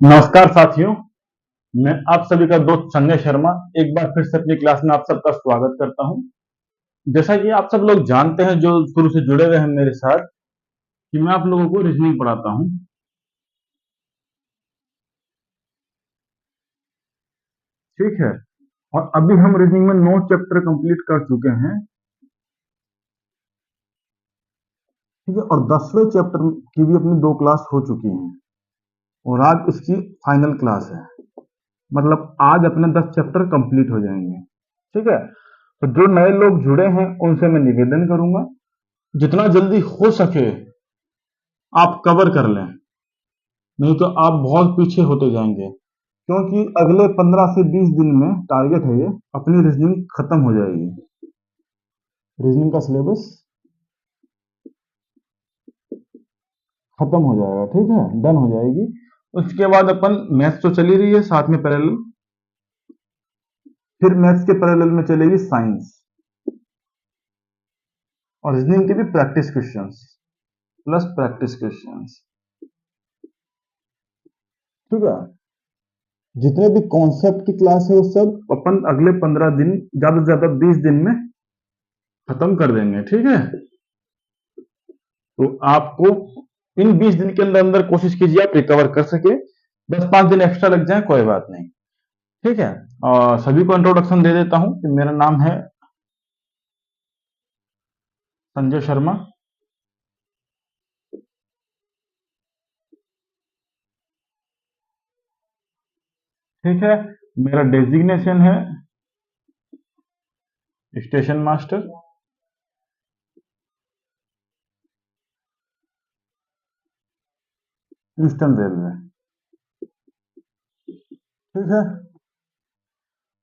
नमस्कार साथियों, मैं आप सभी का दोस्त संजय शर्मा एक बार फिर से अपनी क्लास में आप सबका स्वागत करता हूं। जैसा कि आप सब लोग जानते हैं जो शुरू से जुड़े हुए हैं मेरे साथ कि मैं आप लोगों को रीजनिंग पढ़ाता हूं। ठीक है, और अभी हम रीजनिंग में 9 चैप्टर कंप्लीट कर चुके हैं। ठीक है, और 10वें चैप्टर की भी अपनी 2 क्लास हो चुकी हैं और आज इसकी फाइनल क्लास है। मतलब आज अपने 10 चैप्टर कंप्लीट हो जाएंगे। ठीक है, तो जो नए लोग जुड़े हैं उनसे मैं निवेदन करूंगा जितना जल्दी हो सके आप कवर कर लें, नहीं तो आप बहुत पीछे होते जाएंगे, क्योंकि अगले 15 से 20 दिन में टारगेट है ये अपनी रीजनिंग खत्म हो जाएगी। रीजनिंग का सिलेबस खत्म हो जाएगा। ठीक है, डन हो जाएगी। उसके बाद अपन मैथ्स तो चली रही है साथ में पैरेलल, फिर मैथ्स के पैरेलल में चलेगी साइंस और रीजनिंग के भी practice questions plus practice questions. ठीक है, जितने भी कॉन्सेप्ट की क्लास है वो सब अपन अगले 15 दिन ज्यादा से ज्यादा 20 दिन में खत्म कर देंगे। ठीक है, तो आपको इन 20 दिन के अंदर अंदर कोशिश कीजिए आप रिकवर कर सके। 10-5 दिन एक्स्ट्रा लग जाए कोई बात नहीं। ठीक है, और सभी को इंट्रोडक्शन दे देता हूं कि मेरा नाम है संजय शर्मा। ठीक है, मेरा डेजिग्नेशन है स्टेशन मास्टर। Eastern railway. ठीक है,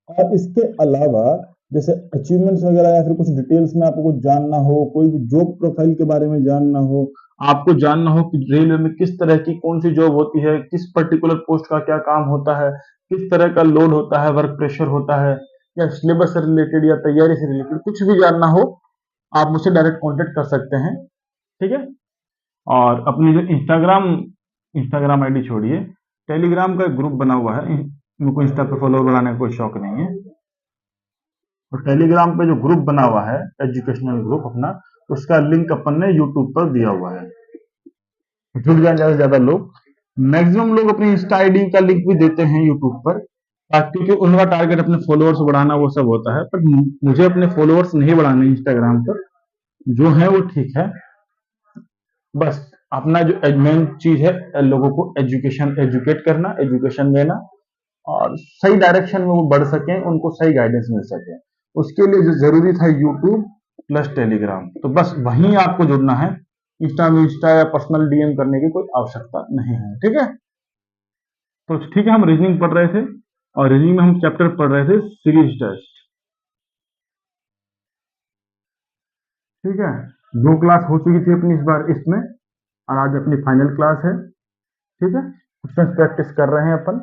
और इसके अलावा जैसे अचीवमेंट्स वगैरह या फिर कुछ डिटेल्स में आपको कुछ जानना हो, कोई भी जॉब प्रोफाइल के बारे में जानना हो, आपको जानना हो कि रेलवे में किस तरह की कौन सी जॉब होती है, किस पर्टिकुलर पोस्ट का क्या काम होता है, किस तरह का लोड होता है, वर्क प्रेशर होता है, या सिलेबस से रिलेटेड या तैयारी से रिलेटेड कुछ भी जानना हो, आप मुझसे डायरेक्ट कांटेक्ट कर सकते हैं। ठीक है, और अपनी जो इंस्टाग्राम आईडी छोड़िए, टेलीग्राम का एक ग्रुप बना हुआ है। मेरे इंस्टा पे फॉलोअर बनाने का कोई शौक नहीं है, तो टेलीग्राम पे जो ग्रुप बना हुआ है एजुकेशनल ग्रुप अपना, उसका लिंक अपन ने यूट्यूब पर दिया हुआ है। जुड़ जाए ज्यादा से ज्यादा लोग। मैक्सिमम लोग अपनी इंस्टा आईडी का लिंक भी देते हैं यूट्यूब पर, क्योंकि उनका टारगेट अपने फॉलोअर्स बढ़ाना वो सब होता है, पर मुझे अपने फॉलोअर्स नहीं बढ़ाने इंस्टाग्राम पर, जो है वो ठीक है। बस अपना जो मेन चीज है लोगों को एजुकेट करना, एजुकेशन देना, और सही डायरेक्शन में वो बढ़ सकें, उनको सही गाइडेंस मिल सके। उसके लिए जो जरूरी था यूट्यूब प्लस टेलीग्राम, तो बस वहीं आपको जुड़ना है। इंस्टा या पर्सनल डीएम करने की कोई आवश्यकता नहीं है। ठीक है, तो ठीक है, हम रीजनिंग पढ़ रहे थे और रीजनिंग में हम चैप्टर पढ़ रहे थे सीरीज टेस्ट। ठीक है, 2 क्लास हो चुकी थी अपनी इस बार इसमें, और आज अपनी फाइनल क्लास है। ठीक है, क्वेश्चन प्रैक्टिस कर रहे हैं अपन।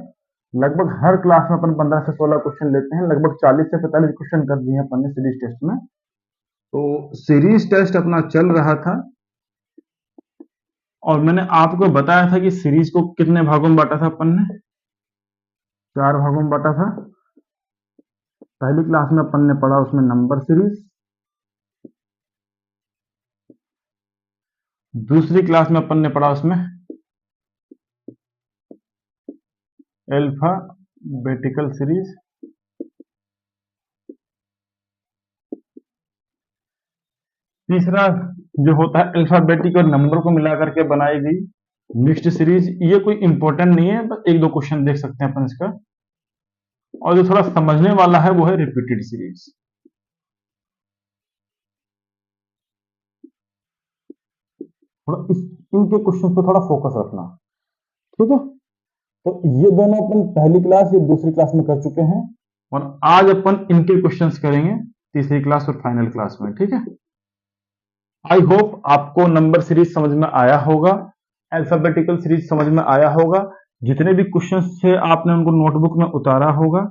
लगभग हर क्लास में अपन 15 से 16 क्वेश्चन लेते हैं, लगभग 40 से 45 क्वेश्चन कर दिए अपन ने सीरीज टेस्ट में। तो सीरीज टेस्ट अपना चल रहा था और मैंने आपको बताया था कि सीरीज को कितने भागों में बांटा था अपन ने, 4 भागों में बांटा था। पहली क्लास में अपन ने पढ़ा उसमें नंबर सीरीज, दूसरी क्लास में अपन ने पढ़ा उसमें अल्फाबेटिकल सीरीज, तीसरा जो होता है अल्फाबेटिक और नंबर को मिलाकर के बनाई गई मिक्स्ड सीरीज। ये कोई इंपॉर्टेंट नहीं है, बस 1-2 क्वेश्चन देख सकते हैं अपन इसका। और जो थोड़ा समझने वाला है वो है रिपीटेड सीरीज। थोड़ा इनके क्वेश्चन पे थोड़ा फोकस रखना। ठीक है, तो ये दोनों अपन पहली क्लास या दूसरी क्लास में कर चुके हैं, और आज अपन इनके क्वेश्चंस करेंगे तीसरी क्लास और फाइनल क्लास में। ठीक है, आई होप आपको नंबर सीरीज समझ में आया होगा, अल्फाबेटिकल सीरीज समझ में आया होगा, जितने भी क्वेश्चंस थे आपने उनको नोटबुक में उतारा होगा।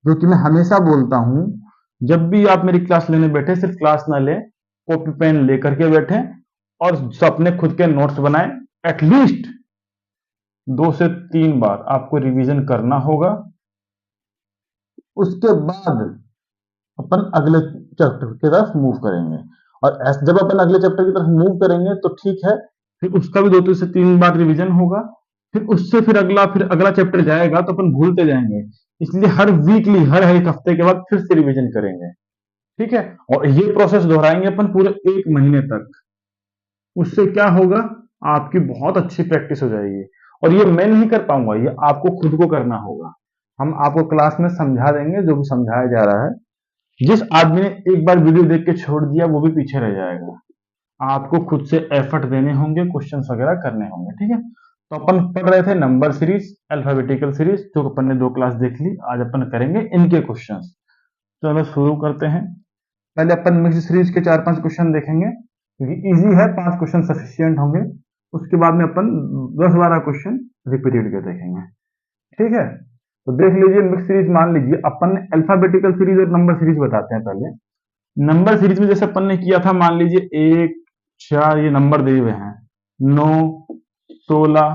जो कि मैं हमेशा बोलता हूं, जब भी आप मेरी क्लास लेने बैठे सिर्फ क्लास ना लें, कॉपी पेन लेकर के बैठें और अपने खुद के नोट्स बनाएं। एटलीस्ट 2 से 3 बार आपको रिवीजन करना होगा। उसके बाद अपन अगले चैप्टर की तरफ मूव करेंगे, और जब अपन अगले चैप्टर की तरफ मूव करेंगे तो ठीक है, फिर उसका भी 2 से 3 बार रिवीजन होगा, फिर उससे फिर अगला चैप्टर जाएगा तो अपन भूलते जाएंगे, इसलिए हर वीकली, हर एक हफ्ते के बाद फिर से रिवीजन करेंगे, ठीक है। और ये प्रोसेस दोहराएंगे अपन पूरे 1 महीने तक। उससे क्या होगा, आपकी बहुत अच्छी प्रैक्टिस हो जाएगी। और ये मैं नहीं कर पाऊंगा, ये आपको खुद को करना होगा। हम आपको क्लास में समझा देंगे जो भी समझाया जा रहा है। जिस आदमी ने एक बार वीडियो देख के छोड़ दिया वो भी पीछे रह जाएगा। आपको खुद से एफर्ट देने होंगे, क्वेश्चंस वगैरह करने होंगे, ठीक है। तो अपन पढ़ रहे थे नंबर सीरीज, अल्फाबेटिकल सीरीज, जो अपन ने 2 क्लास देख ली। आज अपन करेंगे इनके क्वेश्चंस। चलो शुरू करते हैं। पहले अपन मिक्स सीरीज के 4-5 क्वेश्चन देखेंगे, क्योंकि इजी है, 5 क्वेश्चन सफिशियंट होंगे। उसके बाद में अपन 10-12 क्वेश्चन रिपीटेड के देखेंगे, ठीक है। तो देख लीजिए मिक्स सीरीज, मान लीजिए अपन ने अल्फाबेटिकल सीरीज और नंबर सीरीज बताते हैं पहले। नंबर सीरीज में जैसे अपन ने किया था, मान लीजिए 1, 4 ये नंबर दिए हुए हैं, 9, 16,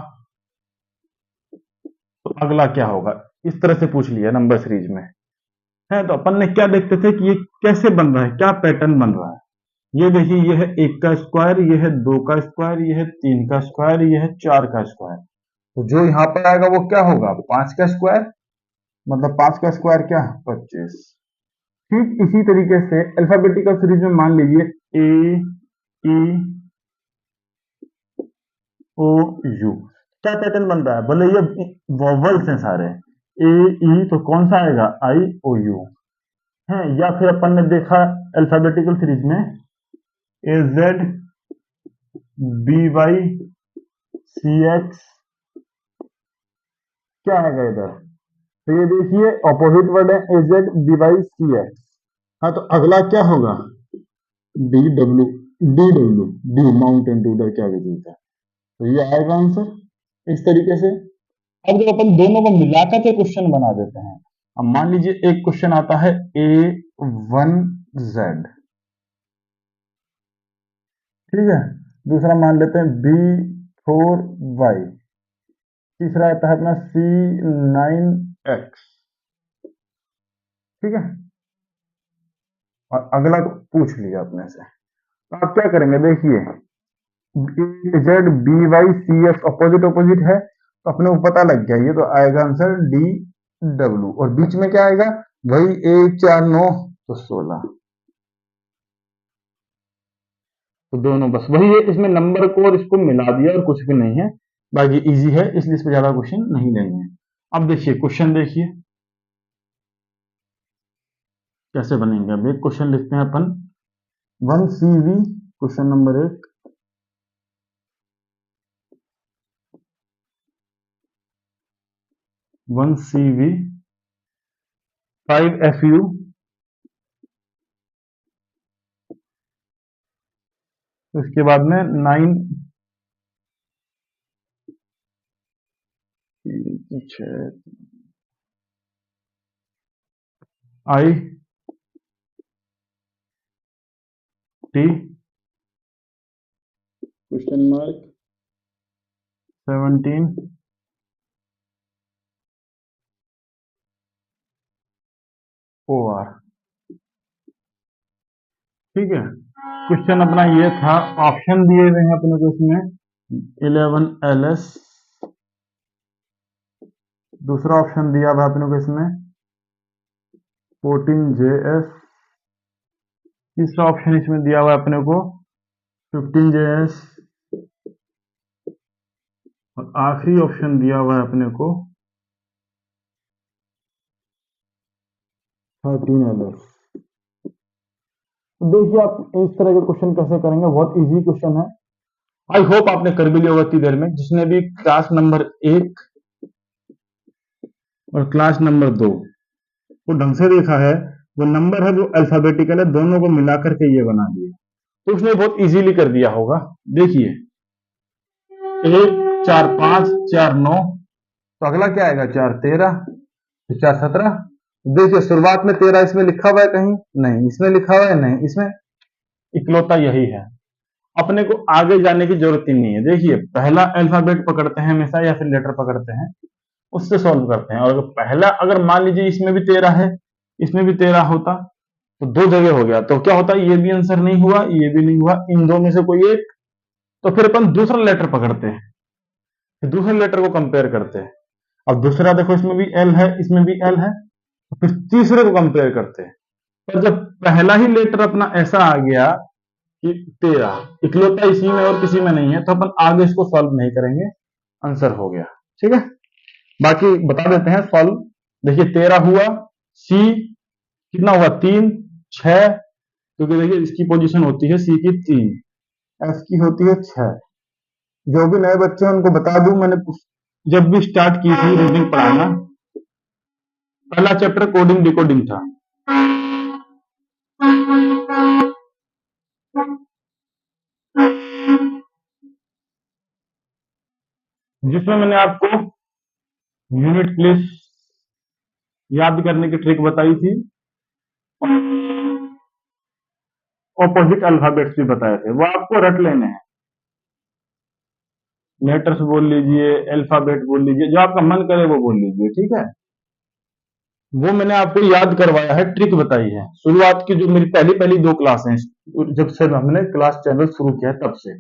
तो अगला क्या होगा, इस तरह से पूछ लिया नंबर सीरीज में है। तो अपन ने क्या देखते थे कि ये कैसे बन रहा है, क्या पैटर्न बन रहा है। ये देखिए, ये है 1 का स्क्वायर, ये है 2 का स्क्वायर, ये है 3 का स्क्वायर, ये है 4 का स्क्वायर। तो जो यहाँ पर आएगा वो क्या होगा, 5 का स्क्वायर, मतलब 5 का स्क्वायर क्या, 25। ठीक इसी तरीके से अल्फाबेटिकल सीरीज में मान लीजिए ए, ई, ओ, यू, क्या पैटर्न बन रहा है, बोले ये वॉवल्स हैं सारे, ए, ई, तो कौन सा आएगा, आई, ओ, यू है। या फिर अपन ने देखा अल्फाबेटिकल सीरीज में A, Z, B, Y, C, X, क्या आएगा इधर, तो ये देखिए ऑपोजिट वर्ड है, A, Z, B, Y, C, X. हाँ, तो अगला क्या होगा, D, W, D, W, D mountain डूडर क्या विजिट है, तो ये आएगा आंसर इस तरीके से। अब जब अपन दोनों को मिलाकर के क्वेश्चन बना देते हैं, अब मान लीजिए एक क्वेश्चन आता है A1Z, ठीक है। दूसरा मान लेते हैं B4Y, तीसरा आता है अपना C9X, ठीक है। और अगला पूछ लिया अपने से, तो आप क्या करेंगे, देखिए Z, B, Y, C, x opposite opposite है, तो अपने को पता लग गया, ये तो आएगा आंसर डी, डब्ल्यू। और बीच में क्या आएगा, वही 1, 4, 9, तो 16। तो दोनों बस वही है, इसमें नंबर को और इसको मिला दिया और कुछ भी नहीं है, बाकी इजी है, इसलिए इस पर ज्यादा क्वेश्चन नहीं लेंगे। अब देखिए क्वेश्चन, देखिए कैसे बनेंगे। अब एक क्वेश्चन लिखते हैं अपन, 1CV, question number 1, 1CV, 5FU, उसके बाद में 9, 6, I, T, question mark, 17, OR, ठीक है। क्वेश्चन अपना ये था, ऑप्शन दिए हुए हैं अपने को इसमें 11LS, दूसरा ऑप्शन दिया हुआ अपने को इसमें 14JS, तीसरा ऑप्शन इसमें दिया हुआ अपने को 15JS, और आखिरी ऑप्शन दिया हुआ है अपने को 13LS। देखिए आप इस तरह के क्वेश्चन कैसे करेंगे, बहुत इजी क्वेश्चन है। आई होप आपने कर भी लिया होगा इतनी देर में। जिसने भी क्लास नंबर 1 और क्लास नंबर 2 को ढंग से देखा है, वो नंबर है वो अल्फाबेटिकल है, दोनों को मिलाकर के ये बना दिया, तो उसने बहुत इजीली कर दिया होगा। देखिए 1, 4, 5, 4, 9, तो अगला क्या आएगा, 4, 13, 4, 17। देखिए शुरुआत में 13 इसमें लिखा हुआ है कहीं नहीं, इसमें लिखा हुआ है नहीं, इसमें इकलौता यही है। अपने को आगे जाने की जरूरत ही नहीं है। देखिए पहला अल्फाबेट पकड़ते हैं हमेशा या फिर लेटर पकड़ते हैं, उससे सॉल्व करते हैं। और अगर मान लीजिए इसमें भी 13 है, इसमें भी 13 होता तो दो जगह हो गया, तो क्या होता, ये भी आंसर नहीं हुआ, ये भी नहीं हुआ, इन दो में से कोई एक। तो फिर अपन दूसरा लेटर पकड़ते हैं, फिर दूसरे लेटर को कंपेयर करते हैं। अब दूसरा देखो, इसमें भी एल है, इसमें भी एल है, तो फिर तीसरे को कंपेयर करते हैं। पर जब पहला ही लेटर अपना ऐसा आ गया कि 13 इकलौता इसी में और किसी में नहीं है, तो अपन आगे इसको सॉल्व नहीं करेंगे, आंसर हो गया। ठीक है, बाकी बता देते हैं सॉल्व। देखिए 13 हुआ, सी कितना हुआ 3, 6, क्योंकि देखिए इसकी पोजीशन होती है सी की 3, एफ की होती है 6। जो भी नए बच्चे हैं उनको बता दूं, मैंने जब भी स्टार्ट की थी रीजनिंग पढ़ाना, पहला चैप्टर कोडिंग डिकोडिंग था। जिसमें मैंने आपको यूनिट प्लेस याद करने की ट्रिक बताई थी, ऑपोजिट अल्फाबेट्स भी बताए थे, वो आपको रट लेने हैं। लेटर्स बोल लीजिए, अल्फाबेट बोल लीजिए, जो आपका मन करे वो बोल लीजिए, ठीक है। वो मैंने आपको याद करवाया है, ट्रिक बताई है। शुरुआत की जो मेरी पहली पहली 2 क्लास हैं, जब से हमने क्लास चैनल शुरू किया तब से,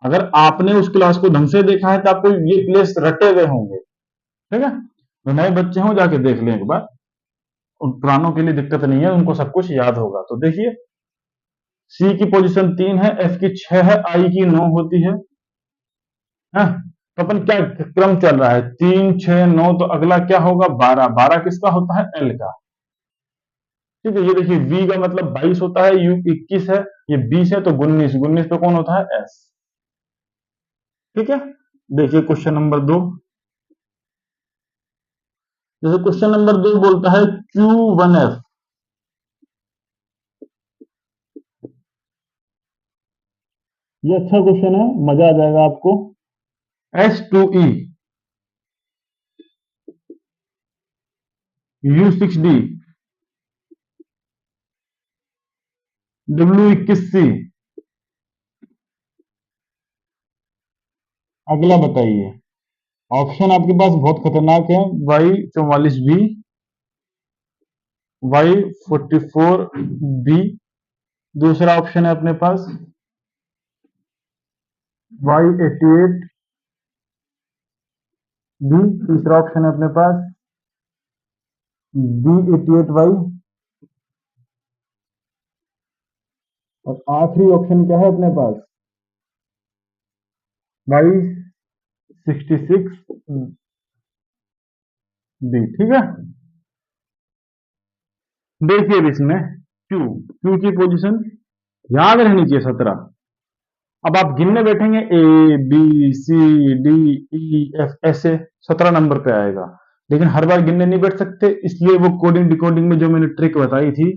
अगर आपने उस क्लास को ढंग से देखा है तो आपको ये प्लेस रटे हुए होंगे। ठीक है, तो नए बच्चे हो जाके देख लें एक बार, उन पुरानों के लिए दिक्कत नहीं है, उनको सब कुछ याद होगा। तो देखिए सी की पोजीशन 3 है, एफ की 6 है, आई की 9 होती है। हाँ, तो अपन क्या क्रम चल रहा है, 3, 6, 9, तो अगला क्या होगा 12। 12 किसका होता है, एल का। ठीक है, ये देखिए वी का मतलब 22 होता है, यू 21 है, ये 20 है, तो 19, 19 पे कौन होता है, एस। ठीक है, देखिए क्वेश्चन नंबर 2। जैसे क्वेश्चन नंबर 2 बोलता है Q1F, ये अच्छा क्वेश्चन है, मजा आ जाएगा आपको। S2E, U6D, W21C, अगला बताइए। ऑप्शन आपके पास बहुत खतरनाक है, Y44B, Y44B, दूसरा ऑप्शन है अपने पास Y88B, तीसरा ऑप्शन है अपने पास B88Y, और आखिरी ऑप्शन क्या है अपने पास, Y66B। ठीक है, देखिए अब इसमें क्यू की पोजीशन याद रहनी चाहिए 17। अब आप गिनने बैठेंगे A B C D E F, ऐसे 17 नंबर पे आएगा, लेकिन हर बार गिनने नहीं बैठ सकते, इसलिए वो कोडिंग डिकोडिंग में जो मैंने ट्रिक बताई थी,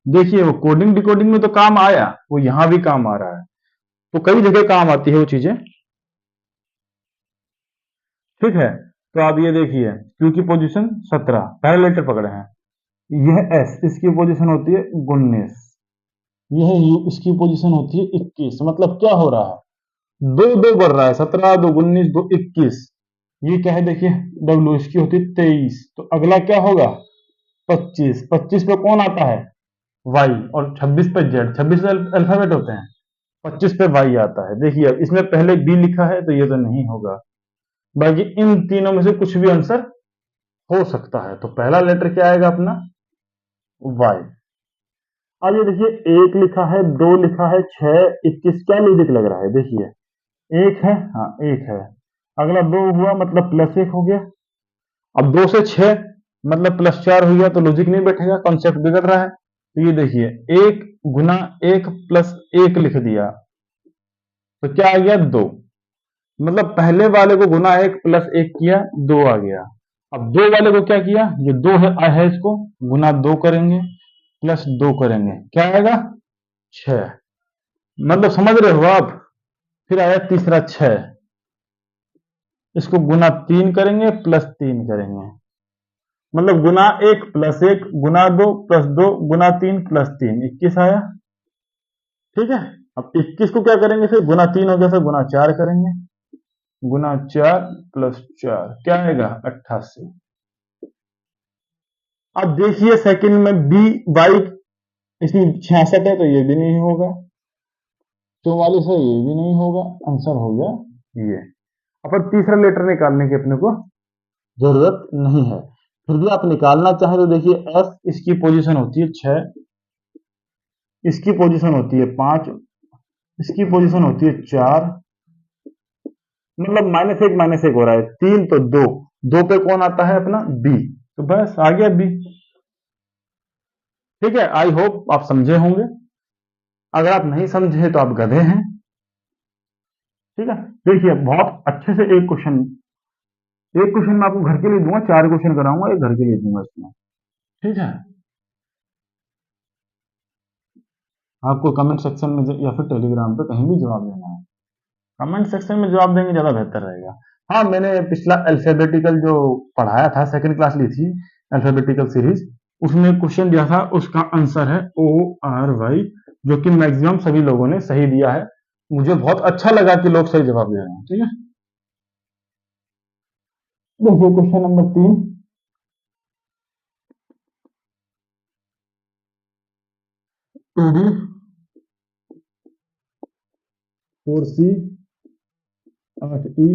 देखिए वो कोडिंग डिकोडिंग में तो काम आया, वो यहां भी काम आ रहा है, तो कई जगह काम आती है वो चीजें। ठीक है, तो आप ये देखिए क्यू की पोजीशन 17, पहले लेटर पकड़े हैं, यह एस, इसकी पोजीशन होती है 19, यह यू, इसकी पोजीशन होती है 21। मतलब क्या हो रहा है, दो दो बढ़ रहा है, 17, 2, 19, 2, 21। ये क्या है देखिए, डब्ल्यू, इसकी होती है 23, तो अगला क्या होगा 25। 25 पे कौन आता है, वाई, और 26 पे जेड, 26 अल्फाबेट होते हैं, 25 पे वाई आता है। देखिए अब इसमें पहले बी लिखा है तो ये तो नहीं होगा, बाकी इन तीनों में से कुछ भी आंसर हो सकता है। तो पहला लेटर क्या आएगा अपना, वाई। अब ये देखिए 1 लिखा है, 2 लिखा है, 6, 21, क्या लॉजिक लग रहा है, देखिए 1 है, हाँ 1 है, अगला 2 हुआ मतलब +1 हो गया, अब 2 से 6 मतलब +4 हो गया, तो लॉजिक नहीं बैठेगा, कॉन्सेप्ट बिगड़ रहा है। तो ये देखिए 1 गुना 1 प्लस 1 लिख दिया, तो क्या आ गया 2, मतलब पहले वाले को गुना 1 प्लस 1 किया, 2 आ गया। अब 2 वाले को क्या किया, जो 2 है इसको गुना 2 करेंगे, प्लस 2 करेंगे, क्या आएगा 6, मतलब समझ रहे हो आप। फिर आया तीसरा 6, इसको गुना 3 करेंगे, प्लस 3 करेंगे, मतलब गुना 1 प्लस 1 गुना 2 प्लस 2 गुना 3 प्लस 3, 21 आया। ठीक है, अब 21 को क्या करेंगे, फिर गुना 3 हो गया, फिर गुना 4 करेंगे, गुना 4 प्लस 4 क्या आएगा 88। अब देखिए सेकंड में बी वाई, इसमें 66 है तो ये भी नहीं होगा, 44 है ये भी नहीं होगा, आंसर हो गया ये। अब तीसरा लेटर निकालने की अपने को जरूरत नहीं है, फिर भी आप निकालना चाहें तो देखिए एफ, इसकी पोजीशन होती है 6, इसकी पोजीशन होती है 5, इसकी पोजीशन होती है 4, मतलब -1 हो रहा है, 3 तो 2, 2 पे कौन आता है अपना बी, तो बस आ गया बी। ठीक है, आई होप आप समझे होंगे, अगर आप नहीं समझे तो आप गधे हैं। ठीक है, देखिए बहुत अच्छे से एक क्वेश्चन मैं आपको घर के लिए दूंगा, 4 क्वेश्चन कराऊंगा, एक घर के लिए दूंगा इसमें। ठीक है, आपको कमेंट सेक्शन में या फिर टेलीग्राम पे कहीं भी जवाब देना है, कमेंट सेक्शन में जवाब देंगे ज्यादा बेहतर रहेगा। हाँ, मैंने पिछला अल्फाबेटिकल जो पढ़ाया था, सेकंड क्लास ली थी अल्फाबेटिकल सीरीज, उसमें क्वेश्चन दिया था, उसका आंसर है ORY, जो कि मैक्सिमम सभी लोगों ने सही दिया है। मुझे बहुत अच्छा लगा कि लोग सही जवाब दे रहे हैं। ठीक है, देखिए question number 3, 2D 4C 8E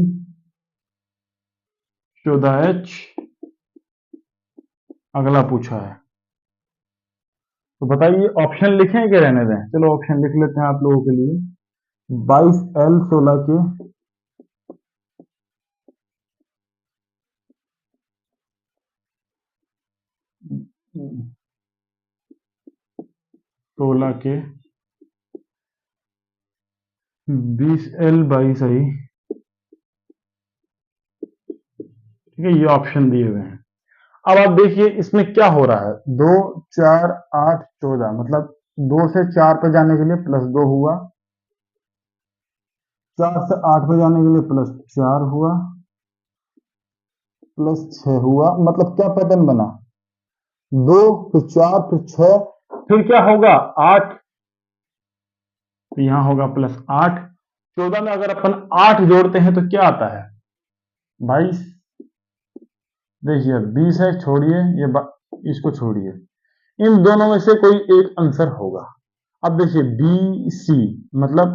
14H, अगला पूछा है, तो बताइए ऑप्शन लिखें कि रहने दें? चलो ऑप्शन लिख लेते हैं आप लोगों के लिए। 22L 16 के 16 के 20L 22 आई। ठीक है, ये ऑप्शन दिए हुए हैं। अब आप देखिए इसमें क्या हो रहा है, 2 4 8 14, मतलब 2 से 4 पे जाने के लिए +2 हुआ, 4 से 8 पे जाने के लिए +4 हुआ, +6 हुआ, मतलब क्या पैटर्न बना, 2 फिर 4 फिर 6, फिर क्या होगा 8, तो यहां होगा +8। 14 में अगर अपन 8 जोड़ते हैं तो क्या आता है 22। देखिए 20 है, छोड़िए ये इसको छोड़िए, इन दोनों में से कोई एक आंसर होगा। अब देखिए बी सी, मतलब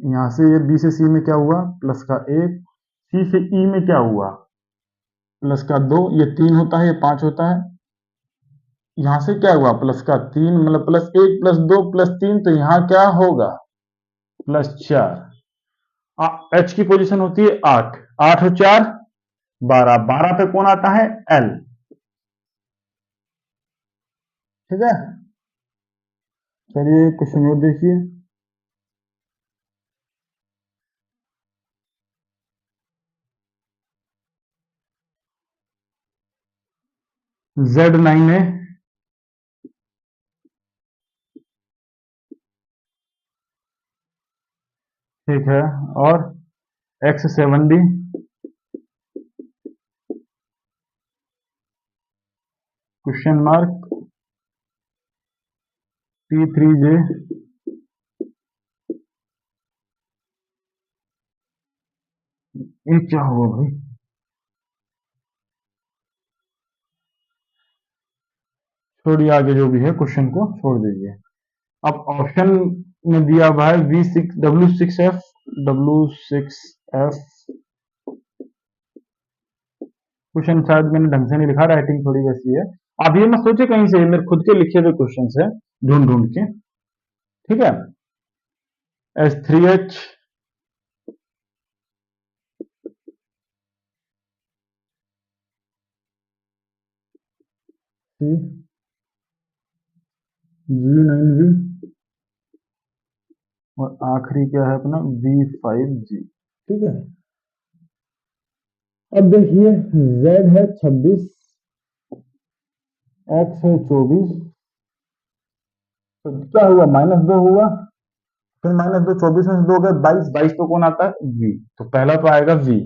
यहां से ये बी से सी में क्या हुआ प्लस का 1, सी से ई में क्या हुआ प्लस का 2, ये 3 होता है, ये 5 होता है, यहां से क्या हुआ प्लस का 3, मतलब +1 +2 +3, तो यहां क्या होगा +4। एच की पोजीशन होती है 8, 8 और 4 12, 12 पे कौन आता है एल। ठीक है, चलिए क्वेश्चन और देखिए। Z9 है, ठीक है, और X7D, क्वेश्चन मार्क T3J, ये क्या हुआ भाई, छोड़िए आगे जो भी है क्वेश्चन को छोड़ दीजिए। अब ऑप्शन में दिया हुआ है W6F, क्वेश्चन शायद मैंने ढंग से नहीं लिखा, राइटिंग थोड़ी वैसी है। आप ये मत सोचे कहीं से मेरे खुद के लिखे हुए क्वेश्चन है, ढूंढ ढूंढ के। ठीक है, S3H, G9V, और आखिरी क्या है अपना V5G। ठीक है, अब देखिए Z है 26, X है 24, तो क्या हुआ -2 हुआ, फिर -2 24 में से 2 गए 22, 22 तो कौन आता है V, तो पहला तो आएगा V,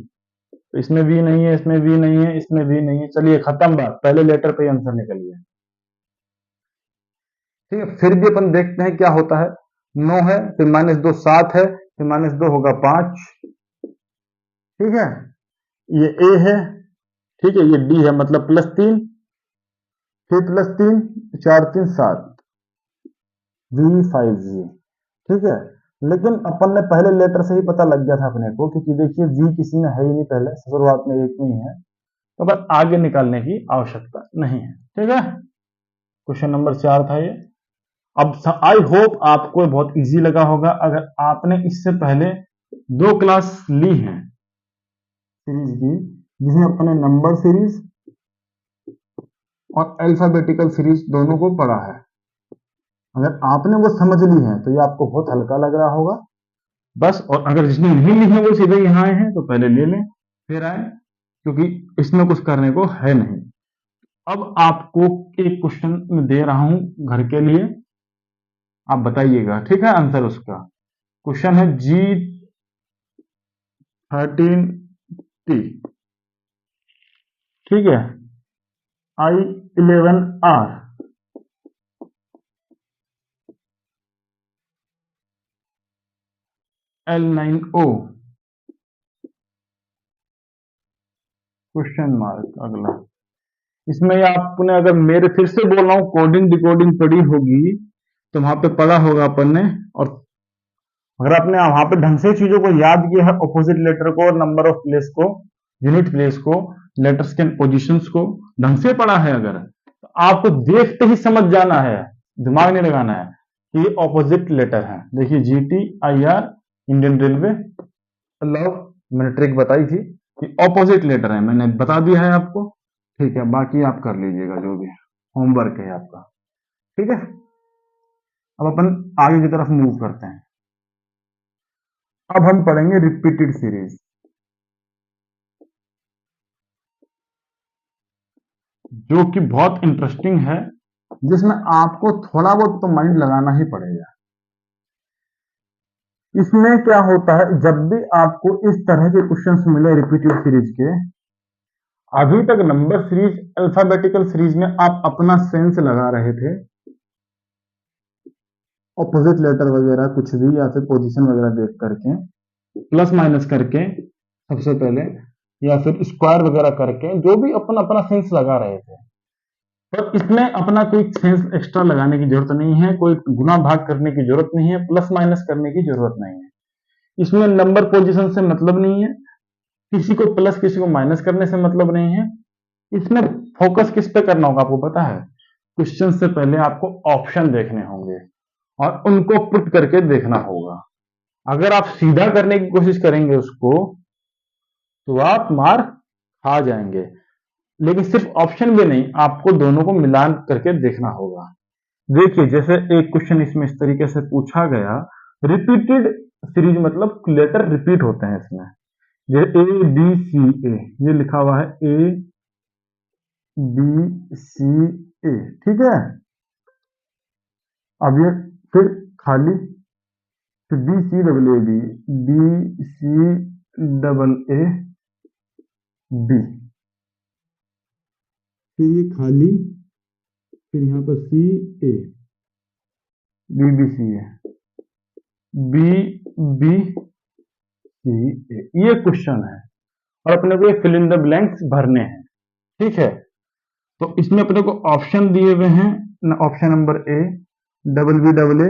तो इसमें V नहीं है, इसमें V नहीं है, इसमें V नहीं है, चलिए खत्म बात, पहले लेटर पे आंसर निकल गया। ठीक है, फिर भी अपन देखते हैं क्या होता है। 9 है, फिर -2 7 है, फिर -2 होगा 5, ठीक है। ये ए है, ठीक है, ये डी है, मतलब +3, फिर +3, 4 3 7, V5G, ठीक है। लेकिन अपन ने पहले लेटर से ही पता लग गया था अपने को, क्योंकि देखिए V किसी में है ही नहीं, पहले शुरुआत में एक में ही है, तो बस आगे निकालने की आवश्यकता नहीं है, ठीक है। क्वेश्चन नंबर 4 था ये। अब आई होप आपको बहुत इजी लगा होगा। अगर आपने इससे पहले 2 क्लास ली हैं सीरीज की, जिसमें अपने नंबर सीरीज और अल्फाबेटिकल सीरीज दोनों को पढ़ा है, अगर आपने वो समझ ली है तो ये आपको बहुत हल्का लग रहा होगा बस। और अगर जिसने नहीं ली है वो सीधे यहाँ आए हैं तो पहले ले लें फिर आए, क्योंकि इसमें कुछ करने को है नहीं। अब आपको एक क्वेश्चन मैं दे रहा हूं घर के लिए, आप बताइएगा, ठीक है, आंसर उसका। क्वेश्चन है G13T, ठीक है, I11R, L9O, क्वेश्चन मार्क। अगला इसमें आपने, अगर मेरे फिर से बोल रहा हूं, कोडिंग डिकोडिंग पढ़ी होगी तो वहां पे पढ़ा होगा अपन ने, और अगर आपने वहां पे ढंग से चीजों को याद किया है, ऑपोजिट लेटर को, नंबर ऑफ प्लेस को, यूनिट प्लेस को, लेटर्स के पोजीशंस को ढंग से पढ़ा है, अगर तो आपको देखते ही समझ जाना है, दिमाग नहीं लगाना है कि ये ऑपोजिट लेटर है। देखिए GTIR, इंडियन रेलवे, लव, मैंने ट्रिक बताई थी कि ऑपोजिट लेटर है, मैंने बता दिया है आपको, ठीक है। बाकी आप कर लीजिएगा जो भी होमवर्क है आपका, ठीक है। अब अपन आगे की तरफ मूव करते हैं। अब हम पढ़ेंगे रिपीटेड सीरीज, जो कि बहुत इंटरेस्टिंग है, जिसमें आपको थोड़ा बहुत तो माइंड लगाना ही पड़ेगा। इसमें क्या होता है, जब भी आपको इस तरह के क्वेश्चंस मिले रिपीटेड सीरीज के, अभी तक नंबर सीरीज, अल्फाबेटिकल सीरीज में आप अपना सेंस लगा रहे थे, ऑपोजिट लेटर वगैरह कुछ भी, या फिर पोजीशन वगैरह देख करके, प्लस माइनस करके सबसे पहले, या फिर स्क्वायर वगैरह करके, जो भी अपन अपना सेंस लगा रहे थे। पर इसमें अपना कोई सेंस एक्स्ट्रा लगाने की जरूरत नहीं है, कोई गुना भाग करने की जरूरत नहीं है, प्लस माइनस करने की जरूरत नहीं है। इसमें नंबर पोजीशन से मतलब नहीं है, किसी को प्लस किसी को माइनस करने से मतलब नहीं है। इसमें फोकस किस पे करना होगा आपको पता है? क्वेश्चन से पहले आपको ऑप्शन देखने होंगे और उनको पुट करके देखना होगा। अगर आप सीधा करने की कोशिश करेंगे उसको, तो आप मार खा जाएंगे। लेकिन सिर्फ ऑप्शन भी नहीं, आपको दोनों को मिलान करके देखना होगा। देखिए, जैसे एक क्वेश्चन इसमें इस तरीके से पूछा गया, रिपीटेड सीरीज मतलब लेटर रिपीट होते हैं इसमें, जैसे ABCA, ये लिखा हुआ है ABCA, ठीक है। अब ये फिर खाली, फिर BCAAB, BCAAB, फिर ये खाली, फिर यहाँ पर CA, BBCA, BBCA, ये क्वेश्चन है और अपने को ये फिल इन द ब्लैंक्स भरने हैं, ठीक है। तो इसमें अपने को ऑप्शन दिए हुए हैं, option number A BBAA,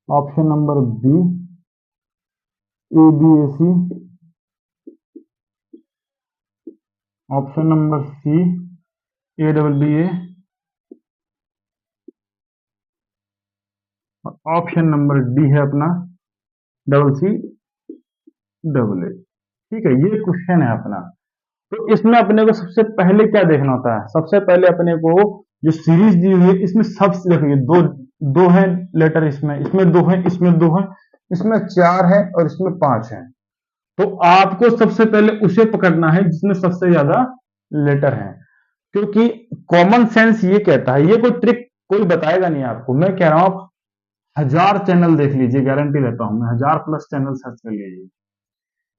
option number B ABAC, option number C ABBA, और ऑप्शन नंबर D है अपना CCAA, ठीक है। ये क्वेश्चन है अपना। तो इसमें अपने को सबसे पहले क्या देखना होता है? सबसे पहले अपने को जो सीरीज दी हुई है, इसमें सबसे देखिए, दो दो है लेटर, इसमें इसमें दो है, इसमें दो है, इसमें 4 है और इसमें 5 है। तो आपको सबसे पहले उसे पकड़ना है जिसमें सबसे ज्यादा लेटर है, क्योंकि कॉमन सेंस ये कहता है, ये कोई ट्रिक कोई बताएगा नहीं आपको, मैं कह रहा हूं आप 1000 चैनल देख लीजिए, गारंटी देता हूं मैं, 1000 प्लस चैनल सर्च कर लीजिए,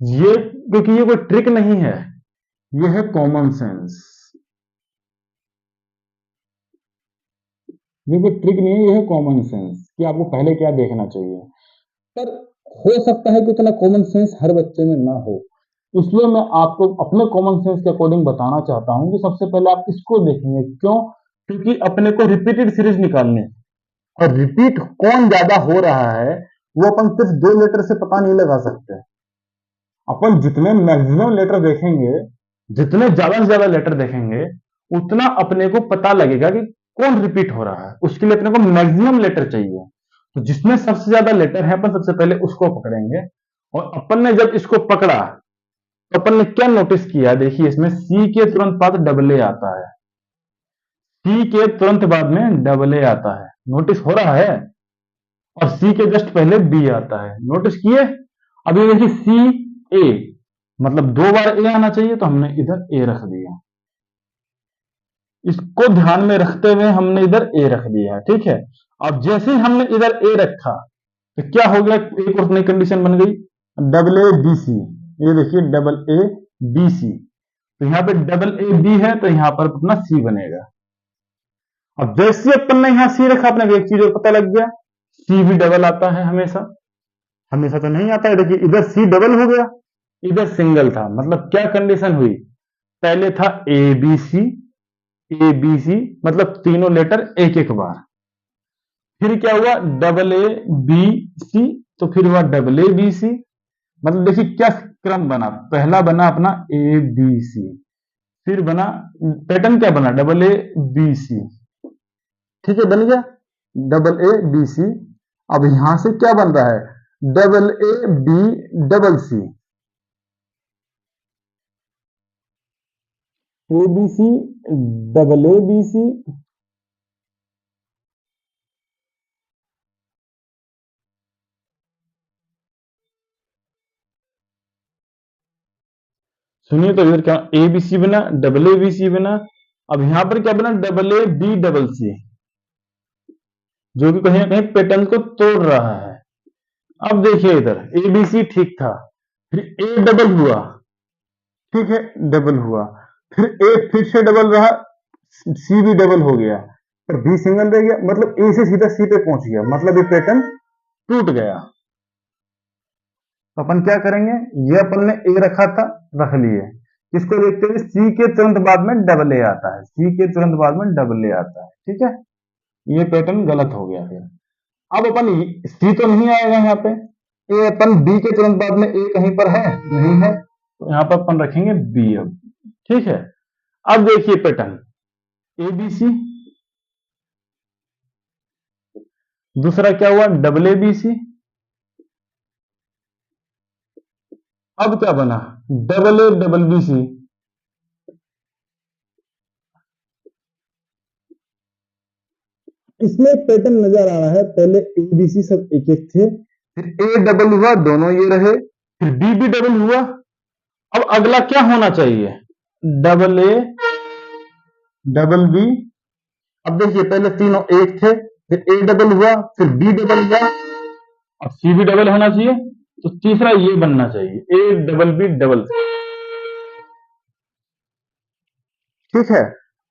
ये, क्योंकि ये कोई ट्रिक नहीं है, ये है कॉमन सेंस। ये कोई ट्रिक नहीं है, ये है कॉमन सेंस कि आपको पहले क्या देखना चाहिए। पर हो सकता है कि उतना कॉमन सेंस हर बच्चे में ना हो, इसलिए मैं आपको अपने कॉमन सेंस के अकॉर्डिंग बताना चाहता हूं कि सबसे पहले आप इसको देखेंगे। क्यों? क्योंकि अपने को रिपीटेड सीरीज निकालनी है, और रिपीट कौन ज्यादा हो रहा है वो अपन सिर्फ 2 लेटर से पता नहीं लगा सकते। अपन जितने मैक्सिमम लेटर देखेंगे, जितने ज्यादा से ज्यादा लेटर देखेंगे, उतना अपने को पता लगेगा कि कौन रिपीट हो रहा है। उसके लिए अपने को मैक्सिमम लेटर चाहिए, तो जिसमें सबसे ज्यादा लेटर है अपन सबसे पहले उसको पकड़ेंगे। और अपन ने जब इसको पकड़ा तो अपन ने क्या नोटिस किया, देखिए इसमें सी के तुरंत बाद डबल ए आता है, सी के तुरंत बाद में डबल ए आता है, नोटिस हो रहा है। और सी के जस्ट पहले बी आता है, नोटिस किए। अब ये देखिए सी ए, मतलब 2 बार ए आना चाहिए, तो हमने इधर ए रख दिया। इसको ध्यान में रखते हुए हमने इधर ए रख दिया, ठीक है। अब जैसे ही हमने इधर ए रखा तो क्या हो गया, एक और नई कंडीशन बन गई, डबल ए बी सी। ये देखिए डबल ए बी सी, तो यहाँ पे डबल ए बी है, तो यहाँ पर अपना सी बनेगा। अब जैसे अपन ने यहाँ सी रखा, अपने को एक चीज और पता लग गया, सी भी डबल आता है हमेशा। हमेशा तो नहीं आता है, देखिए इधर सी डबल हो गया, इधर सिंगल था। मतलब क्या कंडीशन हुई, पहले था ए बी सी, ए बी सी, मतलब तीनों लेटर एक एक बार। फिर क्या हुआ, डबल ए बी सी, तो फिर हुआ डबल ए बी सी। मतलब देखिए क्या क्रम बना, पहला बना अपना ए बी सी, फिर बना पैटर्न क्या बना, डबल ए बी सी, ठीक है, बन गया डबल ए बी सी। अब यहां से क्या बन रहा है, double A B double C, A B C double A B C. सुनिए, तो इधर क्या ए बी सी बना, डबल ए बी सी बना। अब यहां पर क्या बना, double A B double C, जो कि कहीं ना कहीं पैटर्न को तोड़ रहा है। अब देखिए इधर ए बी सी ठीक था, फिर ए डबल हुआ, ठीक है, डबल हुआ, फिर ए फिर से डबल रहा, सी भी डबल हो गया, पर बी सिंगल रह गया। मतलब ए से सीधा सी पे पहुंच गया, मतलब ये पैटर्न टूट गया। तो अपन क्या करेंगे, ये अपन ने ए रखा था, रख लिए। इसको देखते हुए सी के तुरंत बाद में डबल ए आता है, सी के तुरंत बाद में डबल ए आता है, ठीक है। ये पैटर्न गलत हो गया। फिर अब अपन सी तो नहीं आएगा यहाँ पे, ए अपन बी के तुरंत बाद में ए कहीं पर है, नहीं है, तो यहाँ पर अपन रखेंगे बी अब, ठीक है। अब देखिए पैटर्न ए बी सी, दूसरा क्या हुआ, डबल ए बी सी। अब क्या बना, double A double B C. इसमें पैटर्न नजर आ रहा है, पहले ए बी सी सब एक एक थे, फिर ए डबल हुआ, दोनों ये रहे, फिर बी भी डबल हुआ। अब अगला क्या होना चाहिए, डबल ए डबल बी। अब देखिए पहले तीनों एक थे, फिर ए डबल हुआ, फिर बी डबल हुआ, अब सी भी डबल होना चाहिए, तो तीसरा ये बनना चाहिए A double B double C, ठीक है।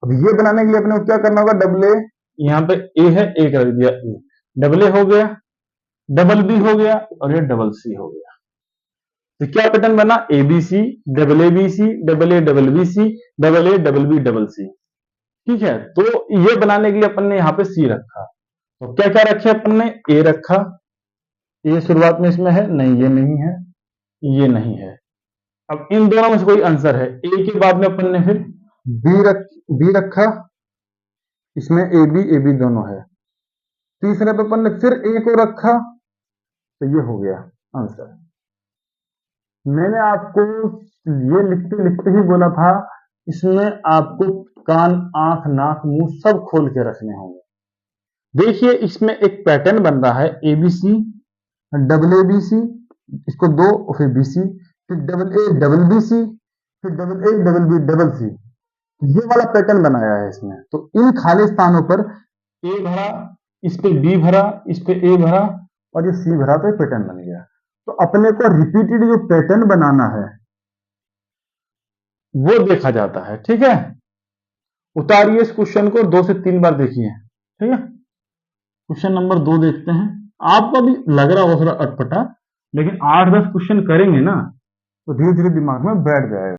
अब ये बनाने के लिए अपने को क्या करना होगा, डबल ए, यहाँ पे ए है, एक रख दिया ए, डबल ए हो गया, डबल बी हो गया, और ये डबल सी हो गया। तो क्या पैटर्न बना, A B C double A B C double A double B C double A double B double C, ठीक है। तो ये बनाने के लिए अपन ने यहाँ पे सी रखा, तो क्या क्या रखे अपन ने, ए रखा, ए शुरुआत में इसमें है नहीं, ये नहीं है, ये नहीं है। अब इन दोनों में से कोई आंसर है, ए के बाद में अपन ने फिर बी रखा, इसमें ए बी दोनों है। तीसरे पे अपन ने फिर ए को रखा, तो ये हो गया आंसर। मैंने आपको ये लिखते लिखते ही बोला था, इसमें आपको कान आंख नाक मुंह सब खोल के रखने होंगे। देखिए इसमें एक पैटर्न बन रहा है, A B C double A B C, इसको दो और फिर बी सी, फिर double A double B C, फिर double A double B double C, ये वाला पैटर्न बनाया है इसमें। तो इन खाली स्थानों पर ए भरा, इस पे बी भरा, इस पे ए भरा, और ये सी भरा, तो ये पैटर्न बन गया। तो अपने को रिपीटेड जो पैटर्न बनाना है वो देखा जाता है, ठीक है। उतारिए इस क्वेश्चन को, 2 से 3 बार देखिए, ठीक है। क्वेश्चन नंबर 2 देखते हैं। आपको अभी लग रहा होगा थोड़ा अटपटा, लेकिन 8-10 क्वेश्चन करेंगे ना तो धीरे धीरे दिमाग में बैठ जाएगा।